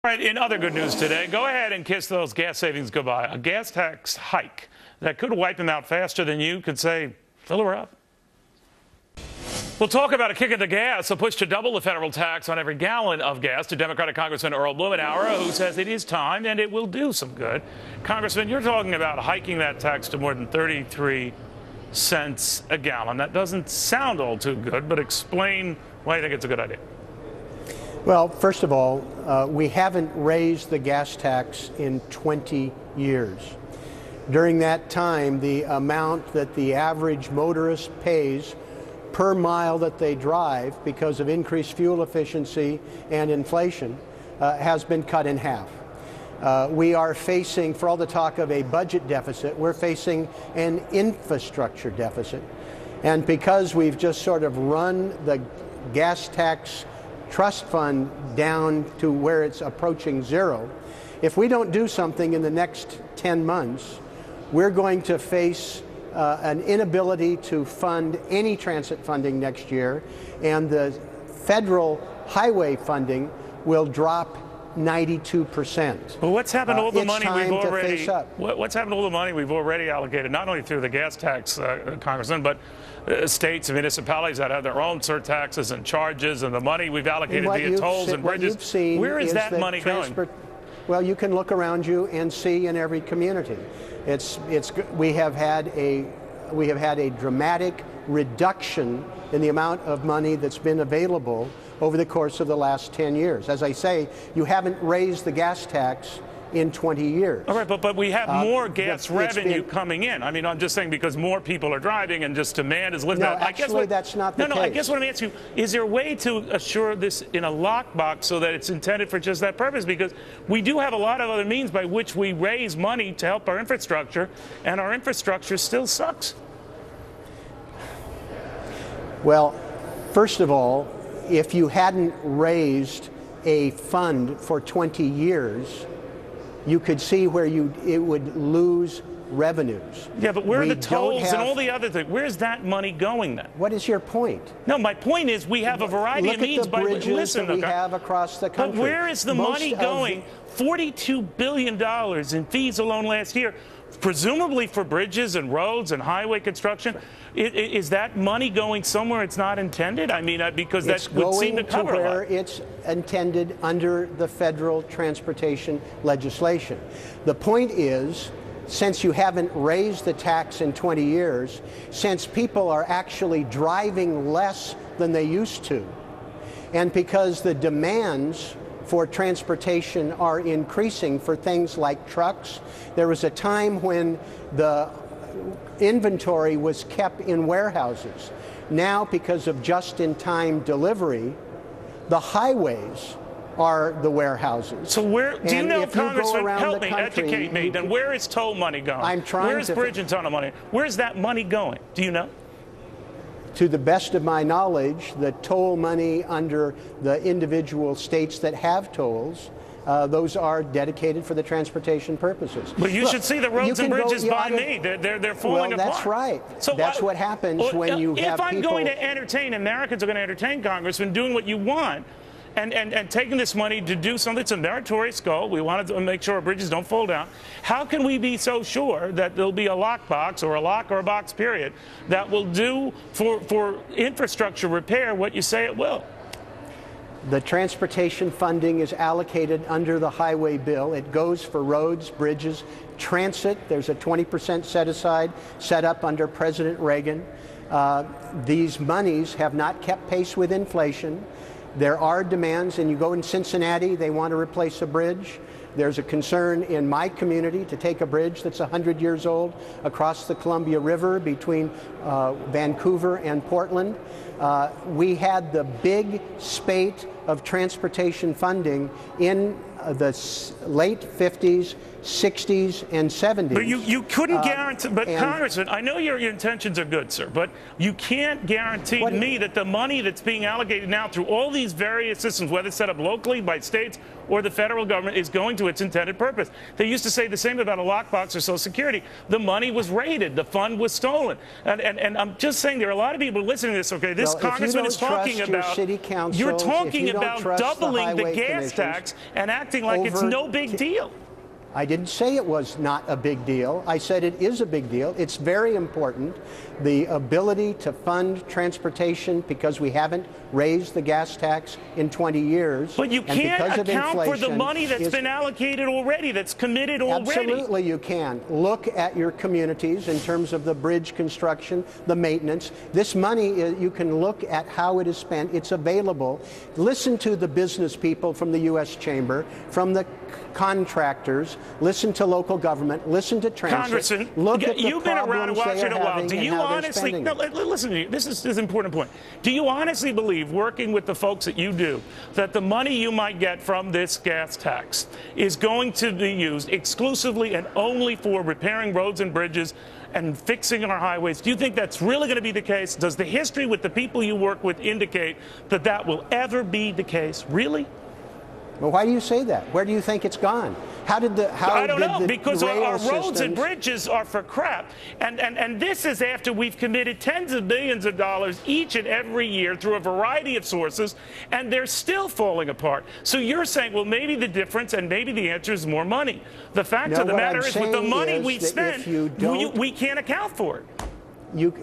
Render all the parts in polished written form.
All right, in other good news today, go ahead and kiss those gas savings goodbye. A gas tax hike that could wipe them out faster than you could say, fill her up. We'll talk about a kick in the gas, a push to double the federal tax on every gallon of gas to Democratic Congressman Earl Blumenauer, who says it is time and it will do some good. Congressman, you're talking about hiking that tax to more than 33 cents a gallon. That doesn't sound all too good, but explain why you think it's a good idea. Well, first of all, we haven't raised the gas tax in 20 years. During that time, the amount that the average motorist pays per mile that they drive because of increased fuel efficiency and inflation has been cut in half. We are facing, for all the talk of a budget deficit, we're facing an infrastructure deficit. And because we've just sort of run the gas tax trust fund down to where it's approaching zero, if we don't do something in the next 10 months, we're going to face an inability to fund any transit funding next year, and the federal highway funding will drop 92%. Well, what's happened to all the money we've already? What's happened to all the money we've already allocated, not only through the gas tax, Congressman, but states and municipalities that have their own surtaxes and charges, and the money we've allocated via tolls and bridges. Where is that money going? Well, you can look around you and see in every community. We have had a dramatic reduction in the amount of money that's been available over the course of the last 10 years. As I say, you haven't raised the gas tax in 20 years. All right, but we have more gas revenue coming in. I mean, I'm just saying because more people are driving and just demand is lifted. No, actually, that's not the case. No, I guess what I'm asking you, is there a way to assure this in a lockbox so that it's intended for just that purpose? Because we do have a lot of other means by which we raise money to help our infrastructure, and our infrastructure still sucks. Well, first of all, if you hadn't raised a fund for 20 years, you could see where it would lose revenues. Yeah, but where are the tolls and all the other things? Where's that money going then? What is your point? No, my point is we have a variety of means by which we have across the country. But where is the money going? $42 billion in fees alone last year, presumably for bridges and roads and highway construction. Is that money going somewhere it's not intended? I mean, because that would seem to cover where it's intended under the federal transportation legislation. The point is, since you haven't raised the tax in 20 years, since people are actually driving less than they used to, and because the demands for transportation are increasing for things like trucks. There was a time when the inventory was kept in warehouses. Now, because of just-in-time delivery, the highways are the warehouses. So where, do you know, Congressman, help me, educate me, then where is toll money going? I'm trying to. Where's bridge and tunnel money? Where's that money going? Do you know? To the best of my knowledge, the toll money under the individual states that have tolls, those are dedicated for the transportation purposes. But you should see the roads and bridges by me. They're falling apart. That's right. So that's what happens when you have people. If I'm going to entertain, Americans are going to entertain Congressman doing what you want, and taking this money to do something that's a meritorious goal. We want to make sure our bridges don't fall down. How can we be so sure that there'll be a lockbox or a lock or a box period that will do for infrastructure repair what you say it will? The transportation funding is allocated under the highway bill. It goes for roads, bridges, transit. There's a 20% set up under President Reagan. These monies have not kept pace with inflation. There are demands, and you go in Cincinnati, they want to replace a bridge. There's a concern in my community to take a bridge that's 100 years old across the Columbia River between Vancouver and Portland. We had the big spate of transportation funding in the late 50s, 60s, and 70s. But you couldn't guarantee, but Congressman, I know your intentions are good, sir, but you can't guarantee to me that the money that's being allocated now through all these various systems, whether set up locally by states or the federal government, is going to its intended purpose. They used to say the same about a lockbox or Social Security. The money was raided. The fund was stolen. And I'm just saying there are a lot of people listening to this, okay? This congressman is talking about, you're talking about doubling the gas tax and actually acting like it's no big deal. I didn't say it was not a big deal. I said it is a big deal. It's very important. The ability to fund transportation, because we haven't raised the gas tax in 20 years. But you can't account for the money that's been allocated already, that's committed already. Absolutely you can. Look at your communities in terms of the bridge construction, the maintenance. This money, you can look at how it is spent. It's available. Listen to the business people from the U.S. Chamber, from the contractors, listen to local government, listen to transit. Congressman, look at the you've been around Washington a while. Do you honestly, no, listen to me, this is an important point. Do you honestly believe, working with the folks that you do, that the money you might get from this gas tax is going to be used exclusively and only for repairing roads and bridges and fixing our highways? Do you think that's really going to be the case? Does the history with the people you work with indicate that that will ever be the case? Really? Well, why do you say that? Where do you think it's gone? I don't know, because our roads and bridges are for crap. And this is after we've committed tens of billions of dollars each and every year through a variety of sources, and they're still falling apart. So you're saying, well, maybe the difference and maybe the answer is more money. The fact of the matter is, with the money we've spent, we can't account for it.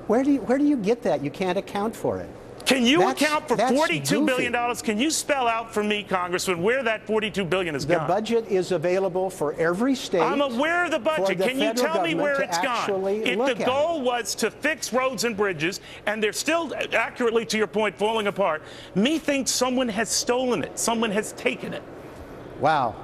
Where do you get that? You can't account for it. Can you account for $42 billion? Can you spell out for me, Congressman, where that $42 billion is gone? The budget is available for every state. I'm aware of the budget. Can you tell me where it's gone? If the goal was to fix roads and bridges, and they're still, accurately to your point, falling apart, methinks someone has stolen it. Someone has taken it. Wow.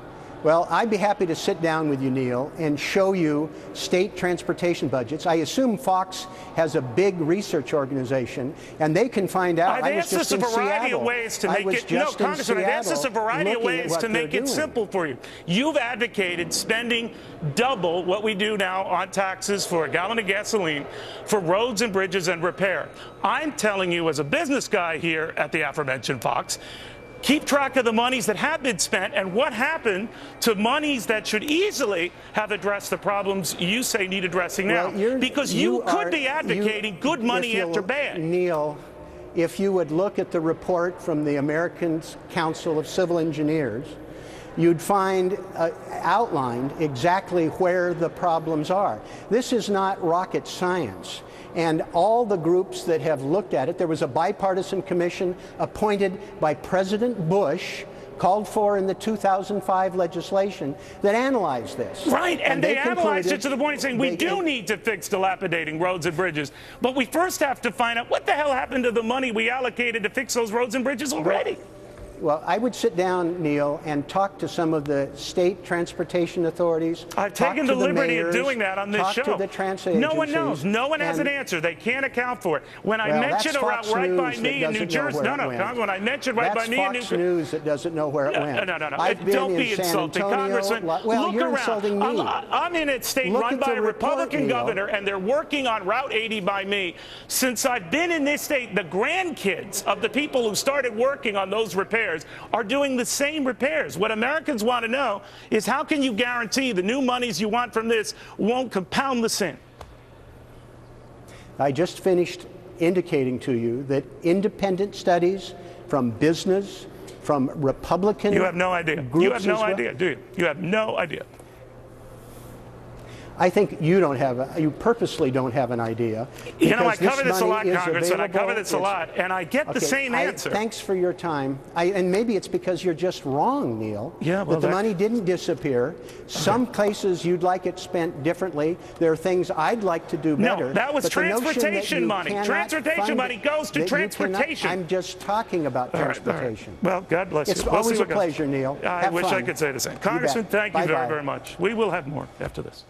Well, I'd be happy to sit down with you, Neil, and show you state transportation budgets. I assume Fox has a big research organization, and they can find out. I've asked us a variety of ways to make it. No, Congressman, I've asked us a variety of ways to make it simple for you. You've advocated spending double what we do now on taxes for a gallon of gasoline for roads and bridges and repair. I'm telling you, as a business guy here at the aforementioned Fox, keep track of the monies that have been spent and what happened to monies that should easily have addressed the problems you say need addressing now. Because you could be advocating good money after bad. Neil, if you would look at the report from the American Council of Civil Engineers, you'd find outlined exactly where the problems are. This is not rocket science. And all the groups that have looked at it, there was a bipartisan commission appointed by President Bush, called for in the 2005 legislation, that analyzed this. Right, and they analyzed it to the point of saying we do need to fix dilapidating roads and bridges. But we first have to find out what the hell happened to the money we allocated to fix those roads and bridges already. Well, I would sit down, Neil, and talk to some of the state transportation authorities. I've taken the liberty of doing that on this show. Talk to the transit agencies. No one knows. No one has an answer. They can't account for it. When I mentioned around right by me in New Jersey, when I mentioned right by me in New Jersey, that's Fox News that doesn't know where it went. No. Don't be insulting, Congressman. Well, look you're around. Insulting me. I'm in a state run by a Republican governor, and they're working on Route 80 by me. Since I've been in this state, the grandkids of the people who started working on those repairs are doing the same repairs. What Americans want to know is, how can you guarantee the new monies you want from this won't compound the sin? I just finished indicating to you that independent studies from business, from Republican You have no idea. You have no idea, do you? You have no idea. I think you don't have you purposely don't have an idea. You know, I cover this a lot, Congressman. I cover this a lot, and I get the same answer. Thanks for your time. And maybe it's because you're just wrong, Neil. Yeah, well, that the money didn't disappear. Some places you'd like it spent differently. There are things I'd like to do better. No, that was transportation money. Transportation money goes to transportation. I'm just talking about transportation. Well, God bless you. It's always a pleasure, Neil. I wish I could say the same. Congressman, thank you very, very much. We will have more after this.